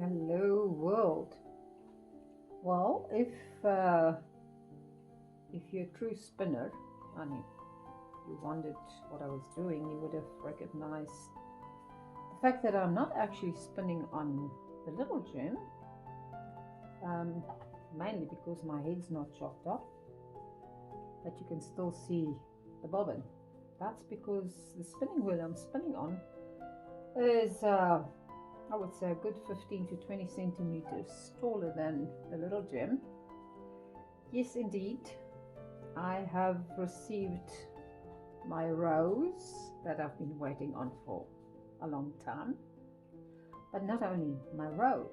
Hello world. Well, if you're a true spinner, I mean, you wondered what I was doing, you would have recognized the fact that I'm not actually spinning on the little gem, mainly because my head's not chopped off, but you can still see the bobbin. That's because the spinning wheel I'm spinning on is I would say a good 15 to 20 centimeters taller than the little gem. Yes, indeed, I have received my rose that I've been waiting on for a long time. But not only my rose,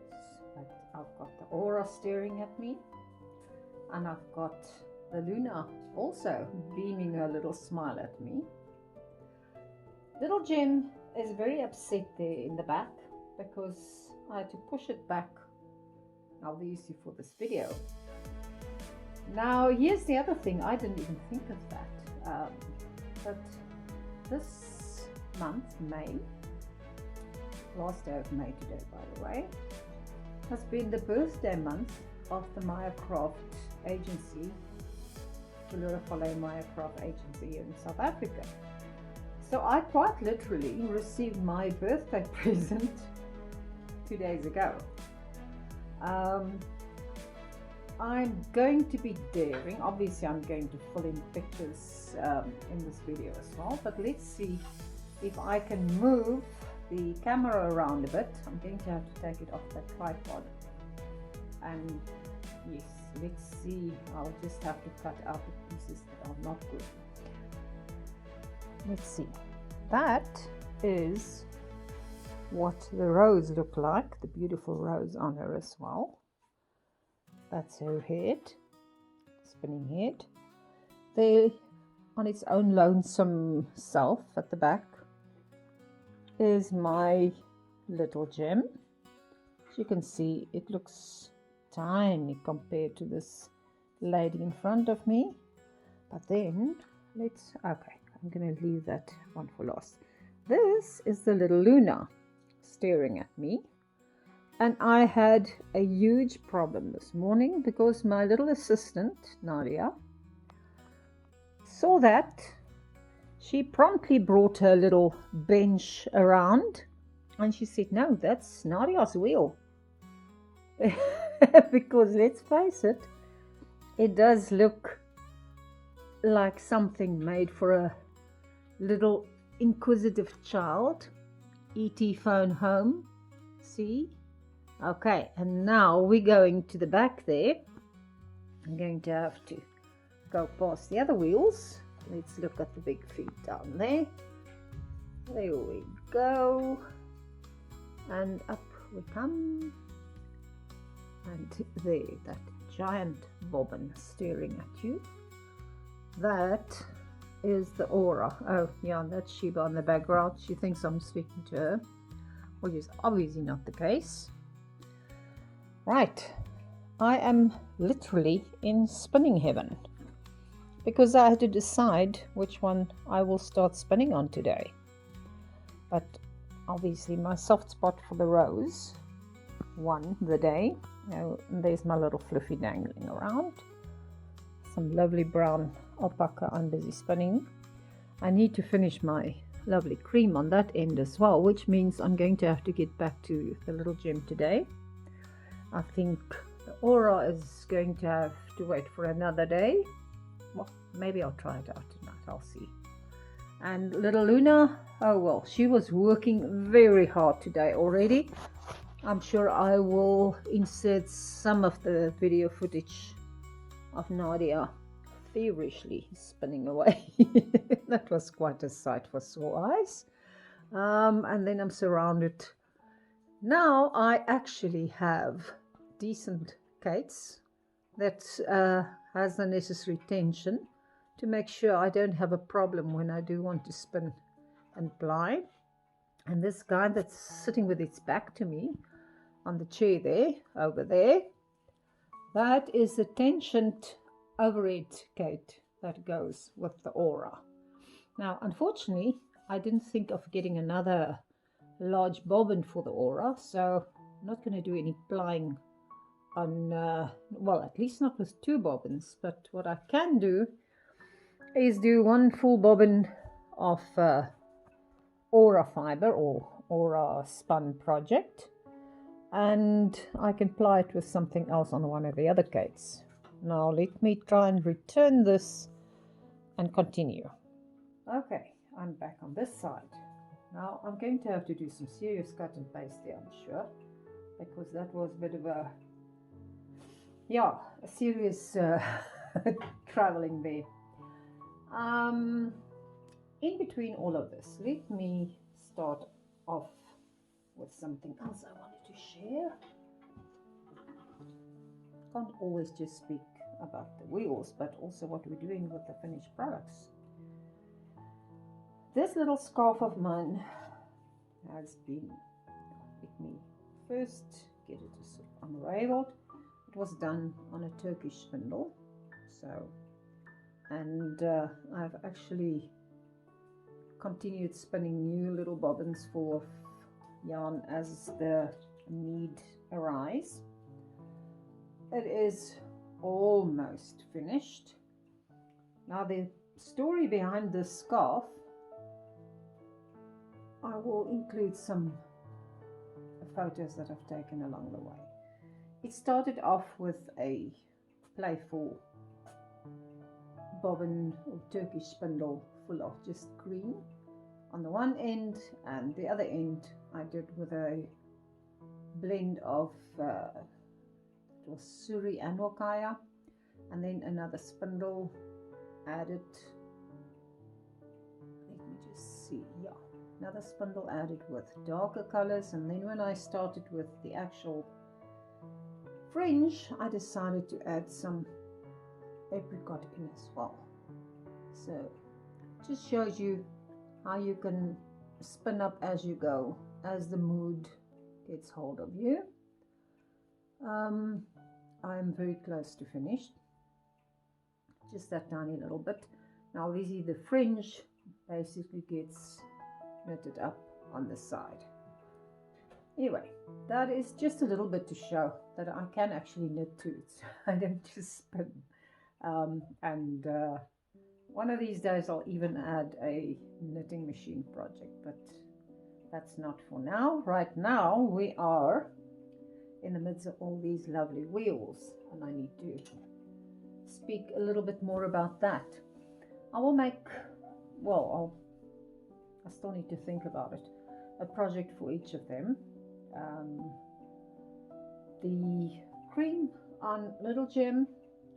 but I've got the aura staring at me, and I've got the Luna also beaming her little smile at me. Little gem is very upset there in the back because I had to push it back, obviously, for this video. Now, here's the other thing, I didn't even think of that, but this month, May, last day of May today, by the way, has been the birthday month of the Majacraft agency, Verlore Vallei Majacraft agency here in South Africa. So I quite literally received my birthday present 2 days ago. I'm going to be daring, obviously I'm going to fill in pictures in this video as well, but let's see if I can move the camera around a bit. I'm going to have to take it off the tripod, and yes, let's see, I'll just have to cut out the pieces that are not good. Let's see, that is what the rose looked like, the beautiful rose on her as well. That's her head, spinning head. There, on its own lonesome self at the back, is my little gem. As you can see, it looks tiny compared to this lady in front of me. But then, okay, I'm going to leave that one for last. This is the little Luna staring at me. And I had a huge problem this morning because my little assistant, Nadia, saw that. She promptly brought her little bench around and she said, no, that's Nadia's wheel. Because let's face it, it does look like something made for a little inquisitive child. E.T. phone home, see? Okay, and now we're going to the back there. I'm going to have to go past the other wheels. Let's look at the big feet down there. There we go. And up we come. And there, that giant bobbin staring at you. That is the aura. Oh, yeah, that's Sheba in the background. She thinks I'm speaking to her, which is obviously not the case. Right, I am literally in spinning heaven because I had to decide which one I will start spinning on today. But obviously my soft spot for the rose won the day. Now, there's my little fluffy dangling around. Some lovely brown alpaca I'm busy spinning. I need to finish my lovely cream on that end as well, which means I'm going to have to get back to the little gem today. I think the aura is going to have to wait for another day. Well, maybe I'll try it out tonight, I'll see. And little Luna, oh well, she was working very hard today already. I'm sure I will insert some of the video footage of Nadia feverishly spinning away. That was quite a sight for sore eyes. And then I'm surrounded. Now I actually have decent gates that has the necessary tension to make sure I don't have a problem when I do want to spin and ply. And this guy that's sitting with its back to me on the chair there, over there, that is the tensioned overhead gate that goes with the aura. Now, unfortunately, I didn't think of getting another large bobbin for the aura, so not going to do any plying on, well, at least not with 2 bobbins, but what I can do is do 1 full bobbin of Aura fiber or Aura spun project, and I can ply it with something else on one of the other gates. Now let me try and return this and continue. Okay, I'm back on this side. Now I'm going to have to do some serious cut and paste there, I'm sure, because that was a bit of a, yeah, a serious traveling there. In between all of this, let me start off with something else I wanted to share. Can't always just speak about the wheels, but also what we're doing with the finished products. This little scarf of mine has been, let me first get it sort of unraveled. It was done on a Turkish spindle, so, and I've actually continued spinning new little bobbins full of yarn as the need arise. It is almost finished. Now the story behind this scarf, I will include some photos that I've taken along the way. It started off with a playful bobbin or Turkish spindle full of just green on the one end, and the other end I did with a blend of it was Suri and Wakaya, and then another spindle added, let me just see, yeah, another spindle added with darker colors, and then when I started with the actual fringe, I decided to add some apricot in as well. So it just shows you how you can spin up as you go, as the mood gets hold of you. I'm very close to finished, just that tiny little bit. Now obviously the fringe basically gets knitted up on the side. Anyway, that is just a little bit to show that I can actually knit too. I don't just spin. One of these days I'll even add a knitting machine project, but that's not for now. Right now we are in the midst of all these lovely wheels, and I need to speak a little bit more about that. I will make, well, I still need to think about it, a project for each of them. The cream on Little Gem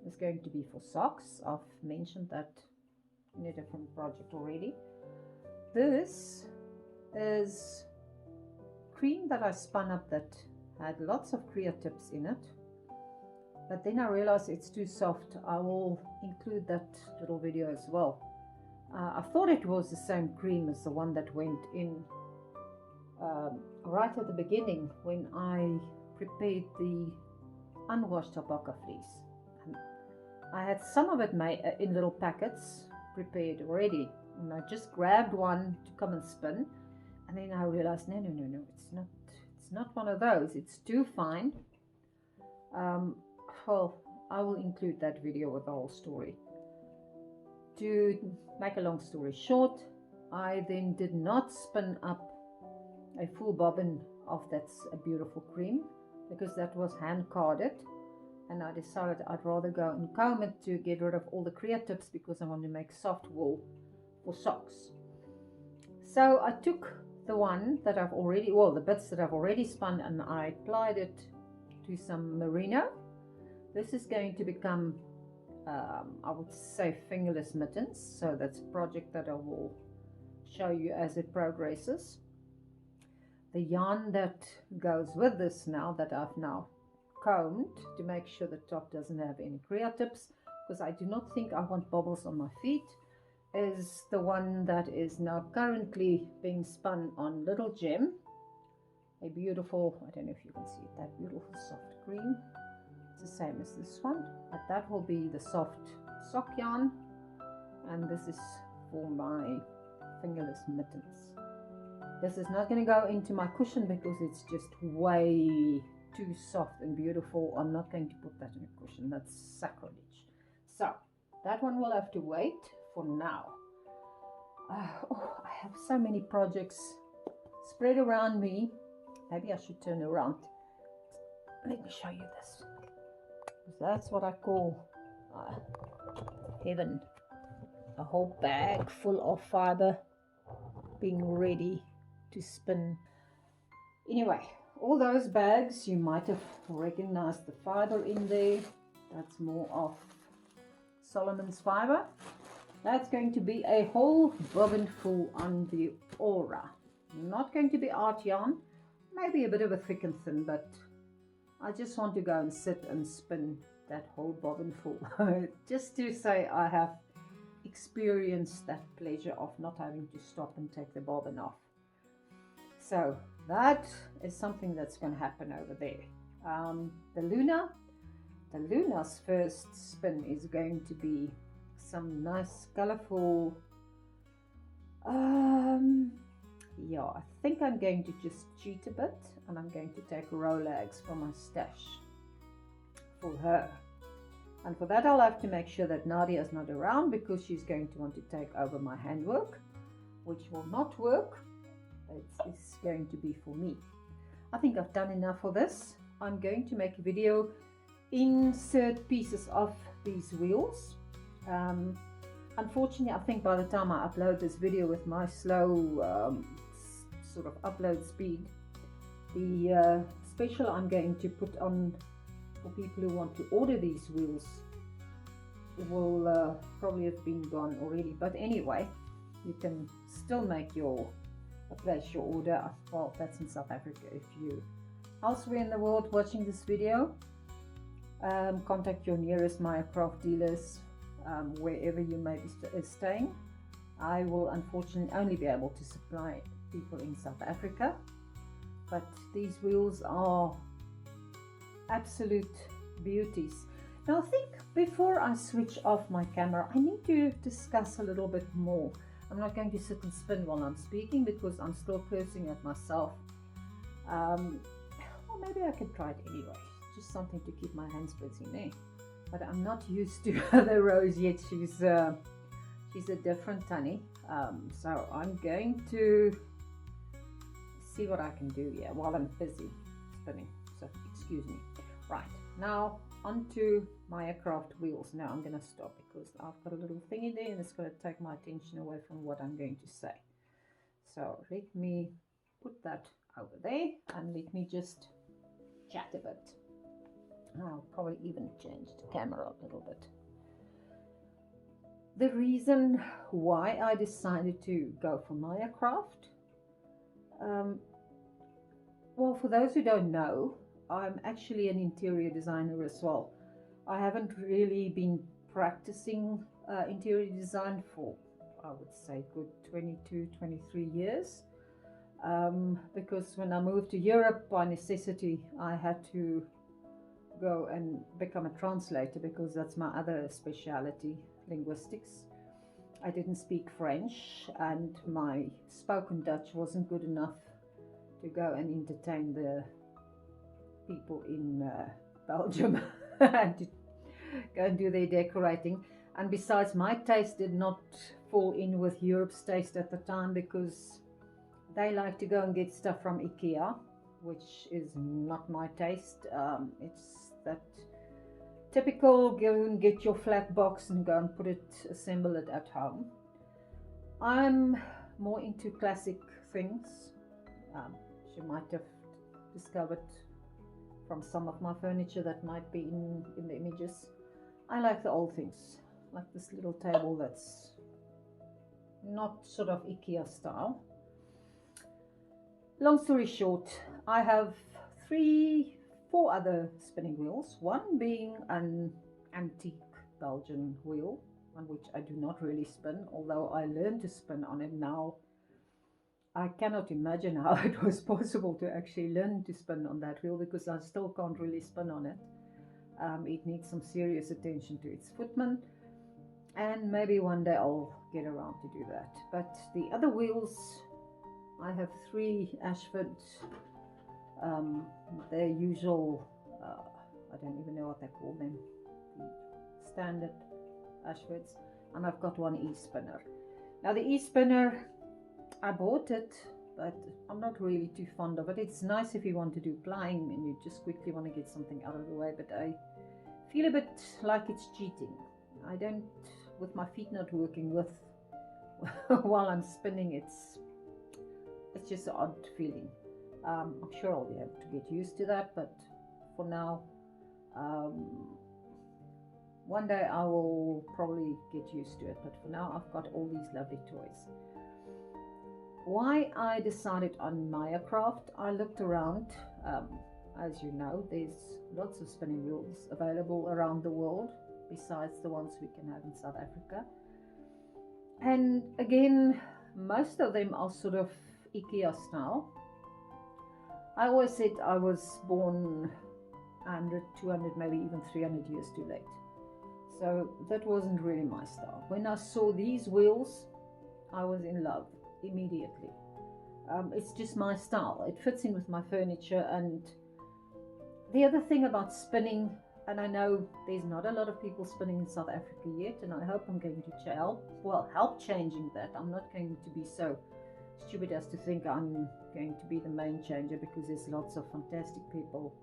is going to be for socks. I've mentioned that in a different project already. This is cream that I spun up that had lots of Kriya tips in it, but then I realized it's too soft. I will include that little video as well. I thought it was the same cream as the one that went in right at the beginning when I prepared the unwashed alpaca fleece. And I had some of it made in little packets prepared already, and I just grabbed one to come and spin, and then I realized no, it's not one of those, it's too fine. Well, I will include that video with the whole story. To make a long story short, I then did not spin up a full bobbin of that's a beautiful cream, because that was hand carded, and I decided I'd rather go and comb it to get rid of all the Kriya tips, because I want to make soft wool for socks. So I took the one that I've already, well, the bits that I've already spun, and I applied it to some merino. This is going to become I would say fingerless mittens, so that's a project that I will show you as it progresses. The yarn that goes with this now, that I've now combed to make sure the top doesn't have any Kriya tips, because I do not think I want bobbles on my feet, is the one that is now currently being spun on Little Gem. A beautiful, I don't know if you can see it, that beautiful soft green. It's the same as this one, but that will be the soft sock yarn, and this is for my fingerless mittens. This is not going to go into my cushion because it's just way too soft and beautiful. I'm not going to put that in a cushion. That's sacrilege. So that one will have to wait for now. Oh, I have so many projects spread around me. Maybe I should turn around. Let me show you this. That's what I call heaven. A whole bag full of fiber being ready to spin. Anyway, all those bags, you might have recognized the fiber in there. That's more of Solomon's fiber. That's going to be a whole bobbin full on the aura. Not going to be art yarn, maybe a bit of a thick and thin, but I just want to go and sit and spin that whole bobbin full. Just to say I have experienced that pleasure of not having to stop and take the bobbin off. So that is something that's going to happen over there. The Luna's first spin is going to be some nice colorful, yeah, I think I'm going to just cheat a bit, and I'm going to take Rolex from my stash for her. And for that I'll have to make sure that Nadia is not around, because she's going to want to take over my handwork, which will not work. It's going to be for me. I think I've done enough for this. I'm going to make a video, insert pieces of these wheels. Unfortunately, I think by the time I upload this video with my slow sort of upload speed, the special I'm going to put on for people who want to order these wheels will probably have been gone already. But anyway, you can still make place your order. Well, that's in South Africa. If you elsewhere in the world watching this video, contact your nearest Majacraft dealers, wherever you may be staying. I will unfortunately only be able to supply people in South Africa, but these wheels are absolute beauties. Now I think before I switch off my camera, I need to discuss a little bit more. I'm not going to sit and spin while I'm speaking, because I'm still cursing at myself. Well, maybe I can try it anyway, just something to keep my hands busy, eh? But I'm not used to the Rose yet. She's a different Tunny. So I'm going to see what I can do here while I'm busy spinning. So excuse me. Right, now onto Majacraft wheels. Now I'm going to stop because I've got a little thing in there and it's going to take my attention away from what I'm going to say. So let me put that over there and let me just chat a bit. I'll probably even change the camera a little bit. The reason why I decided to go for Majacraft, well, for those who don't know, I'm actually an interior designer as well. I haven't really been practicing interior design for, I would say, good 22, 23 years. Because when I moved to Europe, by necessity, I had to go and become a translator, because that's my other speciality, linguistics. I didn't speak French, and my spoken Dutch wasn't good enough to go and entertain the people in Belgium and to go and do their decorating. And besides, my taste did not fall in with Europe's taste at the time, because they like to go and get stuff from IKEA, which is not my taste. It's that typical go and get your flat box and go and assemble it at home. I'm more into classic things. You might have discovered from some of my furniture that might be in the images. I like the old things, like this little table that's not sort of IKEA style. Long story short, I have 4 other spinning wheels, one being an antique Belgian wheel on which I do not really spin, although I learned to spin on it now. I cannot imagine how it was possible to actually learn to spin on that wheel, because I still can't really spin on it. It needs some serious attention to its footman, and maybe one day I'll get around to do that. But the other wheels, I have 3 Ashford, their usual, I don't even know what they call them, the standard Ashfords, and I've got 1 e-spinner. Now the e-spinner, I bought it, but I'm not really too fond of it. It's nice if you want to do plying and you just quickly want to get something out of the way, but I feel a bit like it's cheating. I don't, with my feet not working with while I'm spinning, it's just an odd feeling. I'm sure I'll be able to get used to that, but for now, one day I will probably get used to it, but for now I've got all these lovely toys. Why I decided on Majacraft, I looked around. As you know, there's lots of spinning wheels available around the world besides the ones we can have in South Africa, and again, most of them are sort of IKEA style. I always said I was born 100, 200, maybe even 300 years too late. So that wasn't really my style. When I saw these wheels, I was in love immediately. It's just my style. It fits in with my furniture. And the other thing about spinning, and I know there's not a lot of people spinning in South Africa yet, and I hope I'm going to help changing that. I'm not going to be so stupid as to think I'm going to be the main changer, because there's lots of fantastic people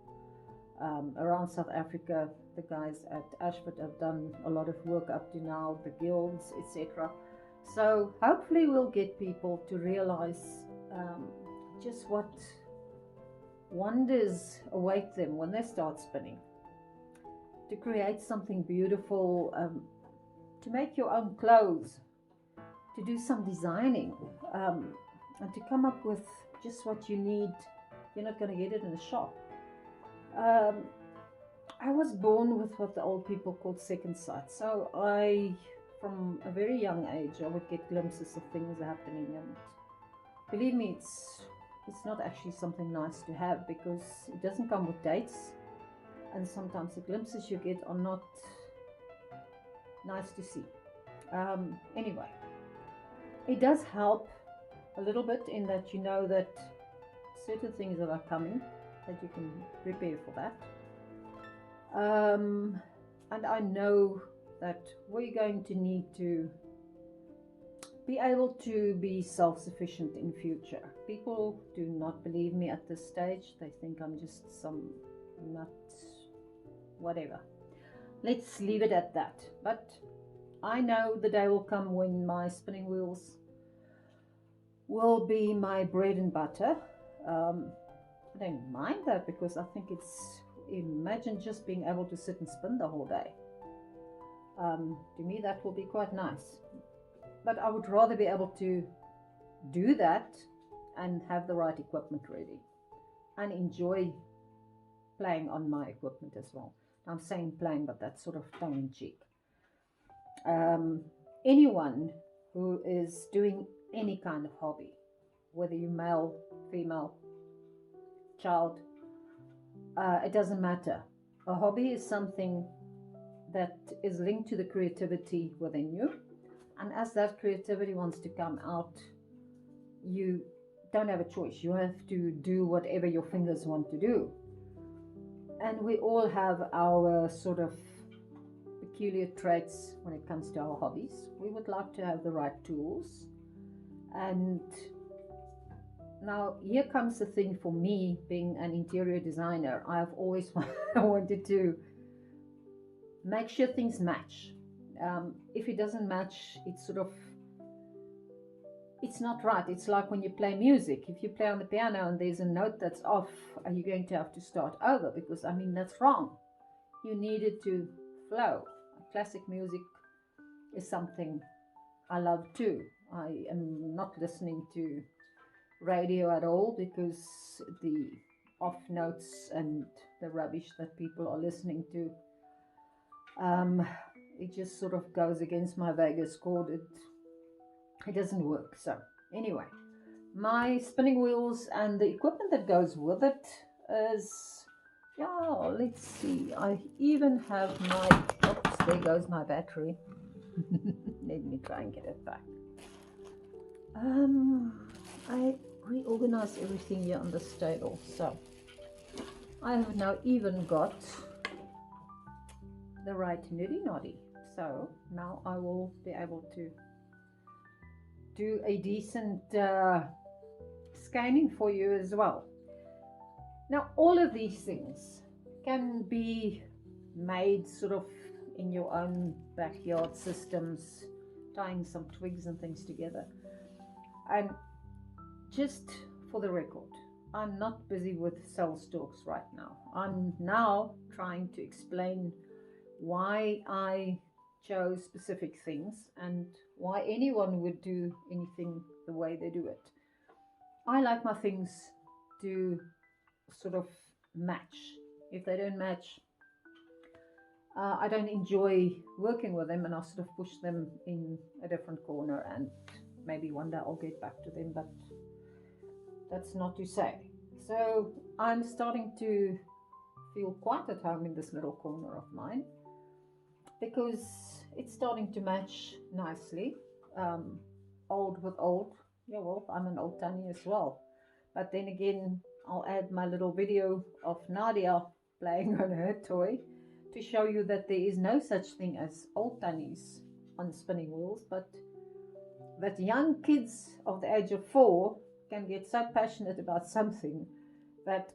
around South Africa. The guys at Ashford have done a lot of work up to now, the guilds, etc. So hopefully we'll get people to realize just what wonders await them when they start spinning, to create something beautiful, to make your own clothes, to do some designing, and to come up with just what you need. You're not going to get it in a shop. I was born with what the old people called second sight. So from a very young age, I would get glimpses of things happening, and believe me, it's not actually something nice to have, because it doesn't come with dates, and sometimes the glimpses you get are not nice to see. Anyway, it does help a little bit in that you know that certain things that are coming, that you can prepare for that. And I know that we're going to need to be able to be self-sufficient in future. People do not believe me at this stage. They think I'm just some nut, whatever. Let's leave it at that. But I know the day will come when my spinning wheels will be my bread and butter. I don't mind that, because I think imagine just being able to sit and spin the whole day. To me, that will be quite nice. But I would rather be able to do that and have the right equipment ready and enjoy playing on my equipment as well. I'm saying playing, but that's sort of tongue in cheek. Anyone who is doing any kind of hobby, whether you're male, female, child, it doesn't matter. A hobby is something that is linked to the creativity within you, and as that creativity wants to come out, you don't have a choice. You have to do whatever your fingers want to do. And we all have our sort of peculiar traits when it comes to our hobbies. We would like to have the right tools. And now here comes the thing for me, being an interior designer. I have always wanted to make sure things match. If it doesn't match, it's not right. It's like when you play music. If you play on the piano and there's a note that's off, are you going to have to start over? Because, I mean, that's wrong. You need it to flow. Classic music is something I love too. I am not listening to radio at all, because the off notes and the rubbish that people are listening to, it just sort of goes against my vagus cord. It doesn't work. So anyway, my spinning wheels and the equipment that goes with it is, yeah, let's see, I even have my, oops, there goes my battery. Let me try and get it back. I reorganize everything here on this table. So I have now even got the right noddy. So now I will be able to do a decent scanning for you as well. Now all of these things can be made sort of in your own backyard systems, tying some twigs and things together. And just for the record, I'm not busy with cell stalks right now. I'm now trying to explain why I chose specific things and why anyone would do anything the way they do it. I like my things to sort of match. If they don't match, I don't enjoy working with them, and I'll sort of push them in a different corner, and maybe one day I'll get back to them, but that's not to say. So I'm starting to feel quite at home in this little corner of mine because it's starting to match nicely. Old with old. Yeah, well, I'm an old Tanny as well. But then again, I'll add my little video of Nadia playing on her toy to show you that there is no such thing as old Tannies on spinning wheels, but that young kids of the age of 4 can get so passionate about something that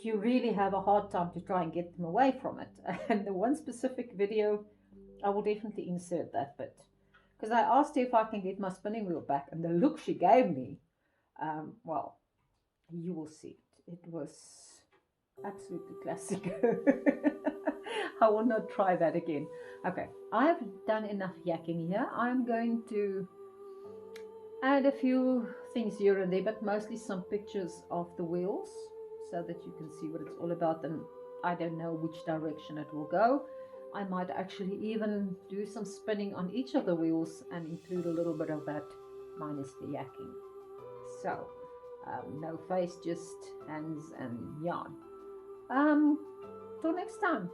you really have a hard time to try and get them away from it. And the one specific video, I will definitely insert that bit, because I asked her if I can get my spinning wheel back, and the look she gave me, well, you will see it. It was absolutely classic. I will not try that again. Okay, I've done enough yakking here. I'm going to add a few things here and there, but mostly some pictures of the wheels so that you can see what it's all about. And I don't know which direction it will go. I might actually even do some spinning on each of the wheels and include a little bit of that minus the yakking. So no face, just hands and yarn. Till next time.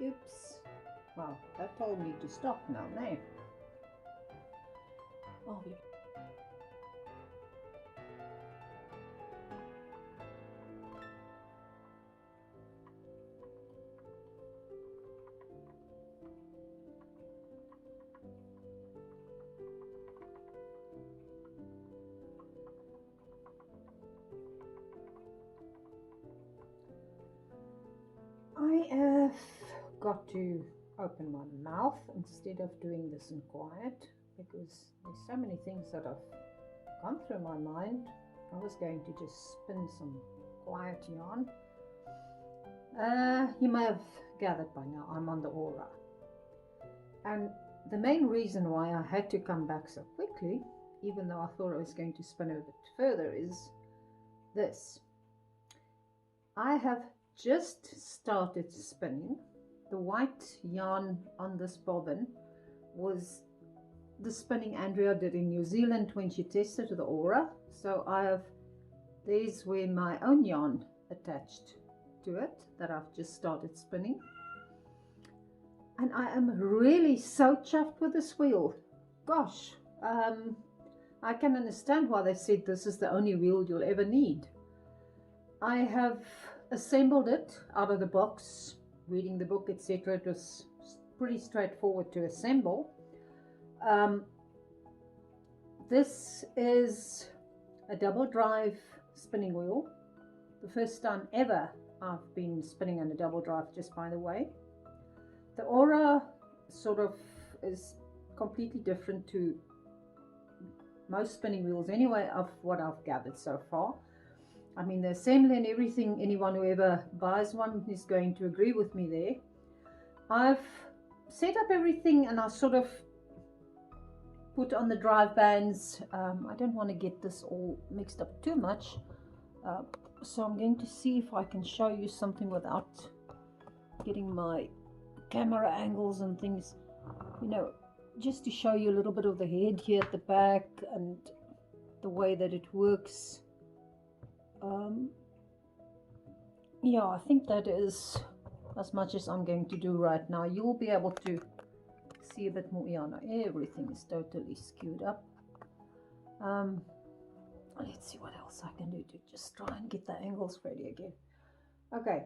Oops. Well, that told me to stop now, no? Oh, I have got to open my mouth instead of doing this in quiet because there's so many things that have gone through my mind. I was going to just spin some quiet yarn. You may have gathered by now I'm on the aura, and the main reason why I had to come back so quickly, even though I thought I was going to spin a bit further, is this. I have just started spinning. The white yarn on this bobbin was the spinning Andrea did in New Zealand when she tested the aura. So there's where my own yarn attached to it that I've just started spinning. And I am really so chuffed with this wheel. Gosh, I can understand why they said this is the only wheel you'll ever need. I have assembled it out of the box, reading the book, etc. It was pretty straightforward to assemble. This is a double drive spinning wheel. The first time ever I've been spinning on a double drive, just by the way. The aura sort of is completely different to most spinning wheels anyway, of what I've gathered so far. I mean, the assembly and everything, anyone who ever buys one is going to agree with me there. I've set up everything and I sort of put on the drive bands. I don't want to get this all mixed up too much. So I'm going to see if I can show you something without getting my camera angles and things, you know, just to show you a little bit of the head here at the back and the way that it works. Yeah, I think that is as much as I'm going to do right now. You'll be able to see a bit more. Yeah, no, everything is totally skewed up. Let's see what else I can do to just try and get the angles ready again. Okay,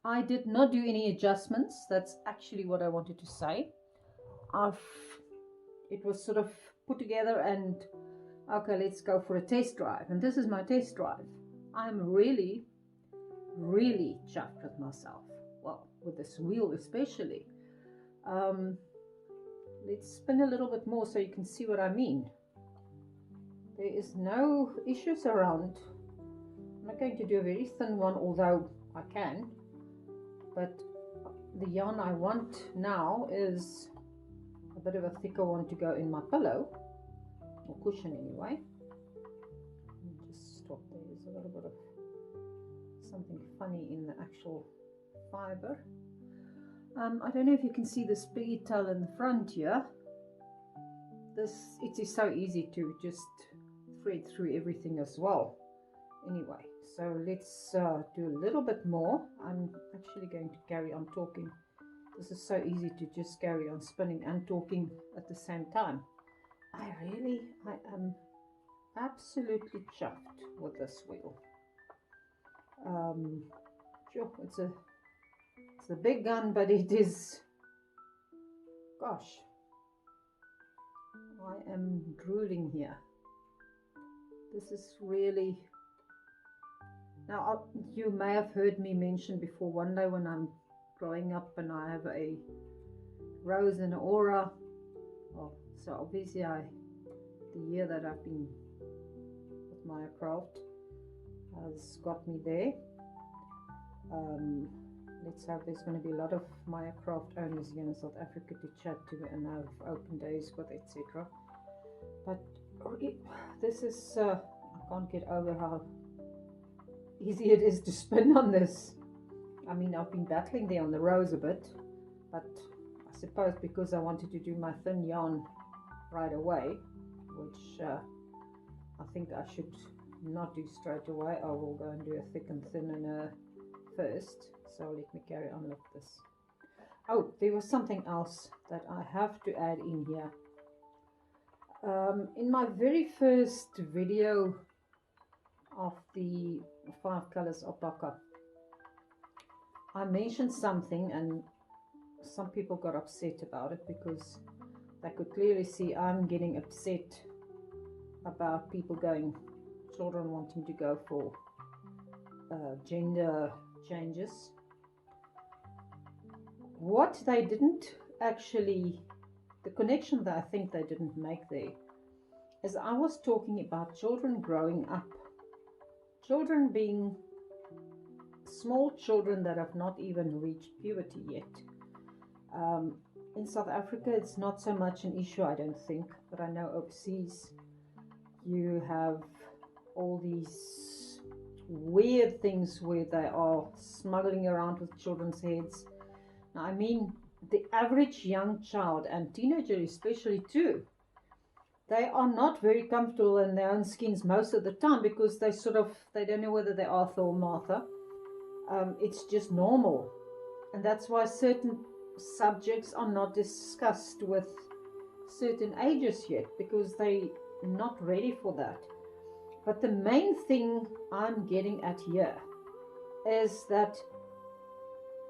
I did not do any adjustments. That's actually what I wanted to say. It was sort of put together and okay, let's go for a test drive. And this is my test drive. I'm really, really chuffed with myself. Well, with this wheel especially. Let's spin a little bit more so you can see what I mean. There is no issues around. I'm not going to do a very thin one, although I can. But the yarn I want now is a bit of a thicker one to go in my pillow. Or cushion anyway. Just stop there. There's a little bit of something funny in the actual fiber. I don't know if you can see this piggy tail in the front here. It is so easy to just thread through everything as well. Anyway, so let's do a little bit more. I'm actually going to carry on talking. This is so easy to just carry on spinning and talking at the same time. I am absolutely chuffed with this wheel. Sure, it's a big gun, but it is, gosh, I am drooling here. This is really, now you may have heard me mention before, one day when I'm growing up and I have a rose and an aura. Well, so obviously the year that I've been with Majacraft has got me there. Let's hope there's going to be a lot of Majacraft owners here in South Africa to chat to and have open days with, etc. But this is, I can't get over how easy it is to spin on this. I mean, I've been battling there on the rose a bit, but I suppose because I wanted to do my thin yarn right away, which I think I should not do straight away. I will go and do a thick and thin and a first. So let me carry on like this. Oh, there was something else that I have to add in here. In my very first video of the 5 colors alpaca, I mentioned something and some people got upset about it because they could clearly see I'm getting upset about children wanting to go for gender changes. What they didn't actually, the connection that I think they didn't make there, is I was talking about children growing up, children being small children that have not even reached puberty yet. In South Africa it's not so much an issue, I don't think, but I know overseas you have all these weird things where they are smuggling around with children's heads. Now, I mean, the average young child and teenager especially too, they are not very comfortable in their own skins most of the time because they don't know whether they're Arthur or Martha. It's just normal, and that's why certain subjects are not discussed with certain ages yet, because they're not ready for that. But the main thing I'm getting at here is that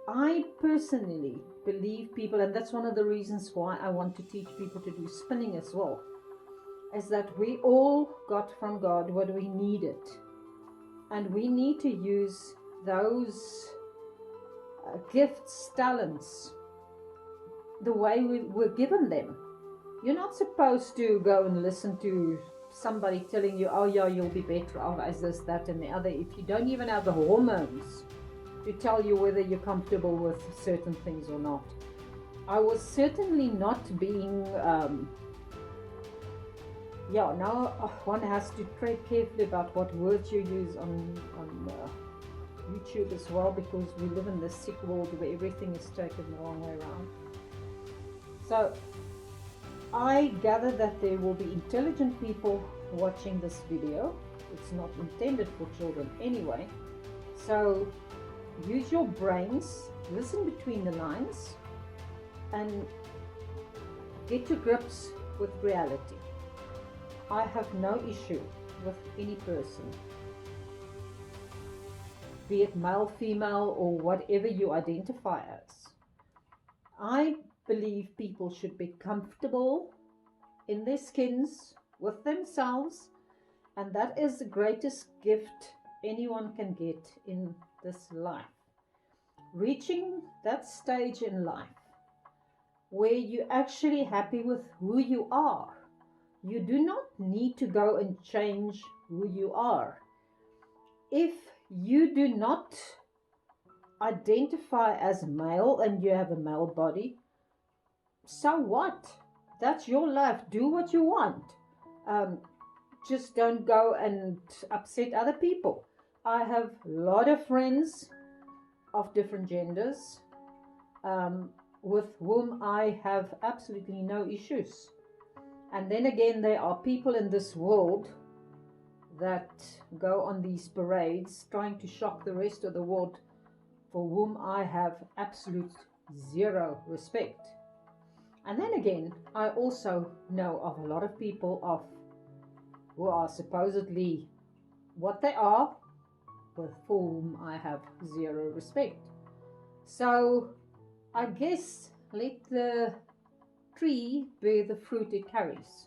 I personally believe people, and that's one of the reasons why I want to teach people to do spinning as well, is that we all got from God what we needed, and we need to use those gifts, talents, the way we were given them. You're not supposed to go and listen to somebody telling you, oh yeah, you'll be better off as this, that and the other, if you don't even have the hormones to tell you whether you're comfortable with certain things or not. I was certainly not being now one has to tread carefully about what words you use on YouTube as well, because we live in this sick world where everything is taken the wrong way around. So I gather that there will be intelligent people watching this video. It's not intended for children anyway. So use your brains, listen between the lines, and get to grips with reality. I have no issue with any person, be it male, female, or whatever you identify as. I believe people should be comfortable in their skins with themselves, and that is the greatest gift anyone can get in this life. Reaching that stage in life where you're actually happy with who you are. You do not need to go and change who you are. If you do not identify as male and you have a male body, so what? That's your life. Do what you want. Just don't go and upset other people. I have a lot of friends of different genders with whom I have absolutely no issues. And then again, there are people in this world that go on these parades trying to shock the rest of the world, for whom I have absolute zero respect. And then again, I also know of a lot of people of who are supposedly what they are, with whom I have zero respect. So I guess let the tree bear the fruit it carries.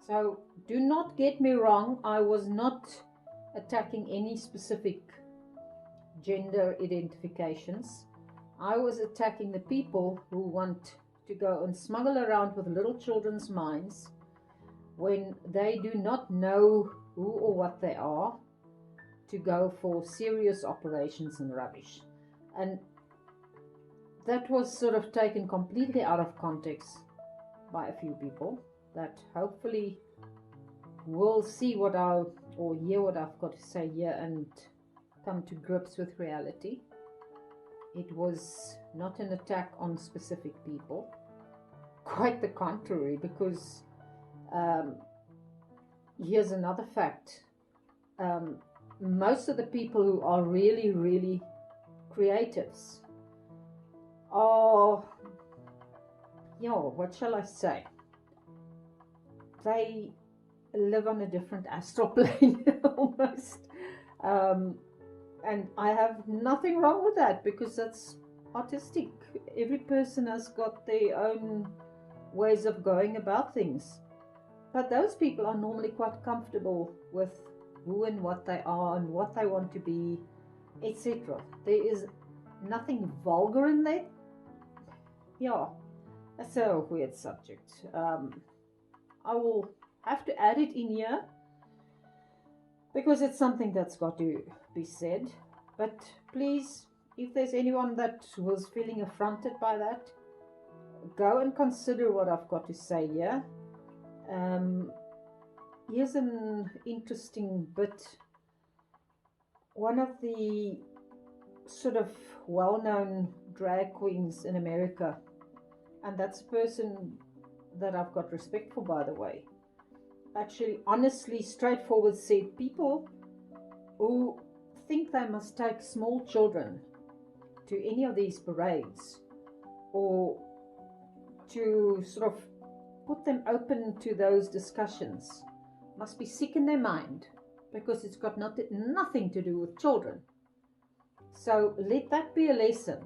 So do not get me wrong, I was not attacking any specific gender identifications. I was attacking the people who want to go and smuggle around with little children's minds when they do not know who or what they are, to go for serious operations and rubbish. And that was sort of taken completely out of context by a few people that hopefully will see what or hear what I've got to say here and come to grips with reality. It was not an attack on specific people, quite the contrary, because here's another fact. Most of the people who are really, really creatives are, what shall I say? They live on a different astral plane almost. And I have nothing wrong with that, because that's artistic. Every person has got their own ways of going about things. But those people are normally quite comfortable with who and what they are and what they want to be, etc. There is nothing vulgar in there. Yeah, that's a weird subject. I will have to add it in here because it's something that's got to be said. But please, if there's anyone that was feeling affronted by that, go and consider what I've got to say here. Here's an interesting bit. One of the sort of well-known drag queens in America, and that's a person that I've got respect for, by the way, actually honestly, straightforward said, people who think they must take small children to any of these parades or to sort of put them open to those discussions must be sick in their mind, because it's got nothing to do with children. So let that be a lesson.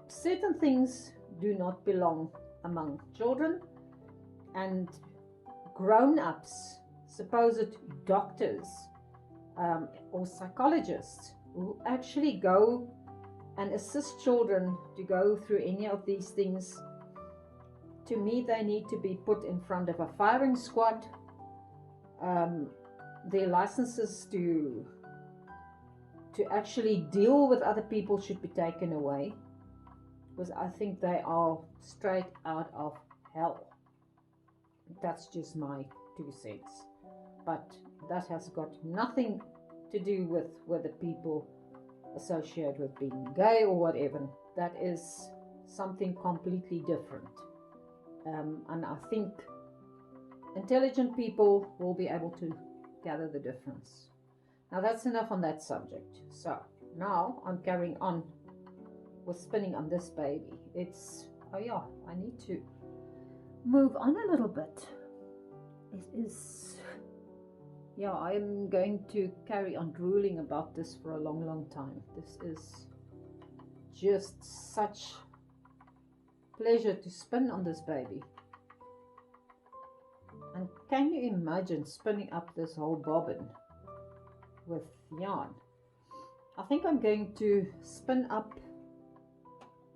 Certain things do not belong among children, and grown-ups, supposed doctors or psychologists who actually go and assist children to go through any of these things, to me, they need to be put in front of a firing squad. Their licenses to actually deal with other people should be taken away, because I think they are straight out of hell. That's just my 2 cents. But that has got nothing to do with whether people associate with being gay or whatever. That is something completely different. And I think intelligent people will be able to gather the difference. Now that's enough on that subject. So now I'm carrying on with spinning on this baby. I need to move on a little bit. I am going to carry on drooling about this for a long, long time. This is just such pleasure to spin on this baby. And can you imagine spinning up this whole bobbin with yarn? I think I'm going to spin up,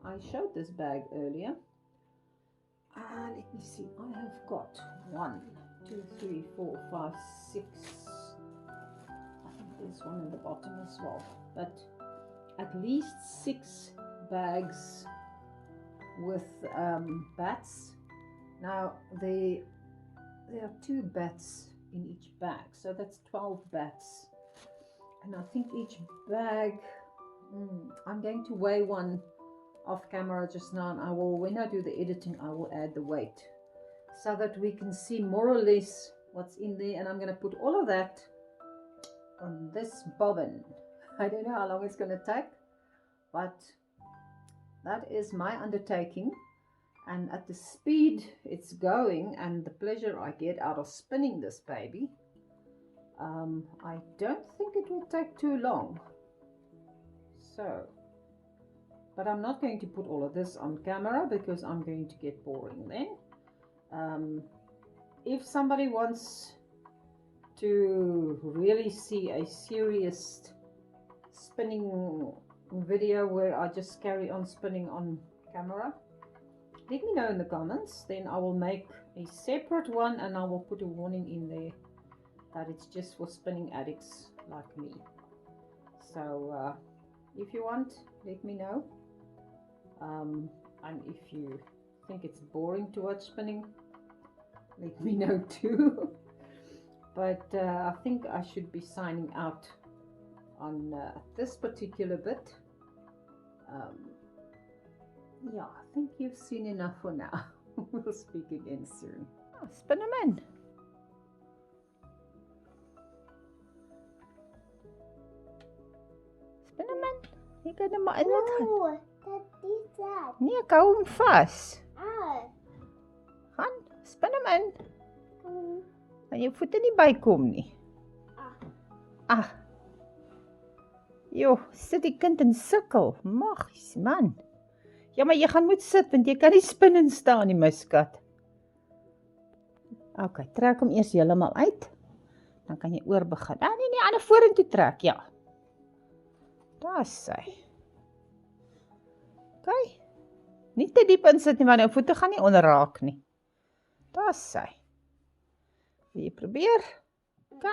I showed this bag earlier. Let me see, I have got 1, 2, 3, 4, 5, 6. I think there's one in the bottom as well, but at least 6 bags with bats. Now there are 2 bats in each bag, so that's 12 bats. And I think each bag, I'm going to weigh one off camera just now, and when I do the editing, I will add the weight so that we can see more or less what's in there. And I'm going to put all of that on this bobbin. I don't know how long it's going to take, but that is my undertaking. And at the speed it's going and the pleasure I get out of spinning this baby, I don't think it will take too long. So, but I'm not going to put all of this on camera because I'm going to get boring then. If somebody wants to really see a serious spinning video where I just carry on spinning on camera, let me know in the comments, then I will make a separate one and I will put a warning in there that it's just for spinning addicts like me. So if you want, let me know, and if you think it's boring to watch spinning, let me know too. But I think I should be signing out on this particular bit. Yeah, I think you've seen enough for now. We'll speak again soon. Oh, spin them in. Spin hem in. Jy kan hem maar in laat gaan. Dat is dat. Nee, ek hou hom vas. Ah. Gaan, spin hem in. En jou voete nie bykom nie. Ah. Jo, sit die kind in sukkel. Magies, man. Ja, maar jy gaan moet sit, want jy kan nie spin en staan nie, my skat. Ok, trek hom eers heeltemal uit. Dan kan jy oor begin. Ah, nee, ander vorentoe trek, ja. Daar is sy. Ok. Nie te diep in sit nie, want jou voete gaan nie onderraak nie. Daar is sy. Wil jy probeer? Ok.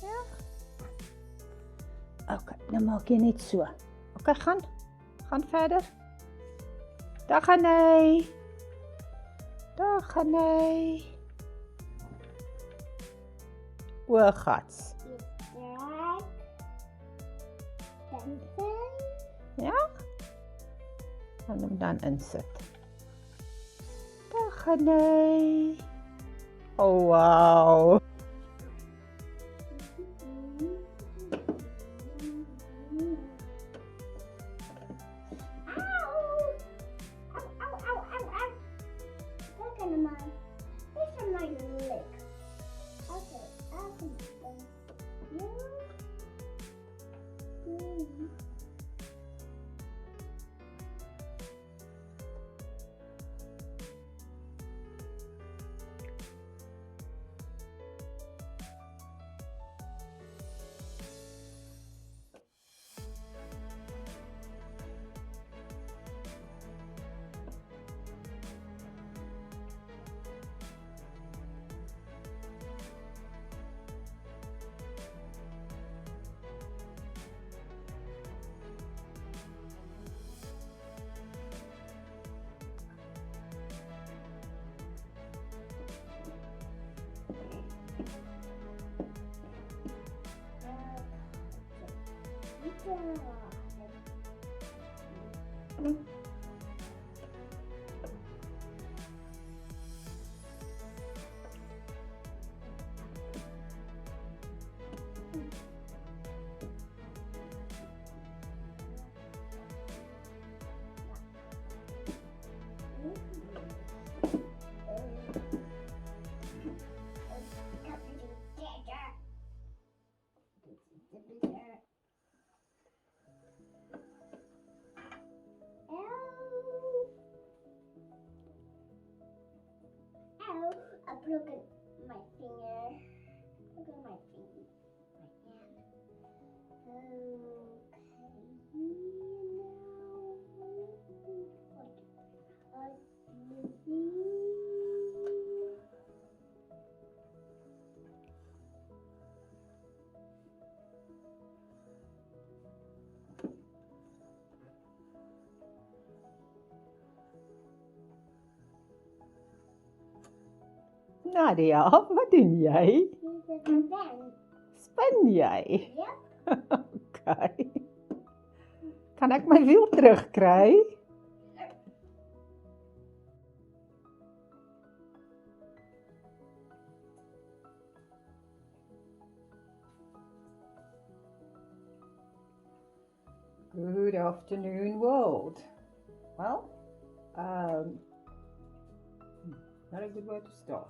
Ja. Ok, nou maak jy net so. Ok, gaan verder. Daar gaan hy. Daar gaan hy. Oorgats. Ja? Gaan hem dan insit. Daar gaan hy. Oh, wow. Look at my finger. Look at my finger. My hand. Nadia, wat doen jy? Spin jy? Ja. Ok. Kan ek my wiel terugkry? Good afternoon, world. Well, Not a good way to start.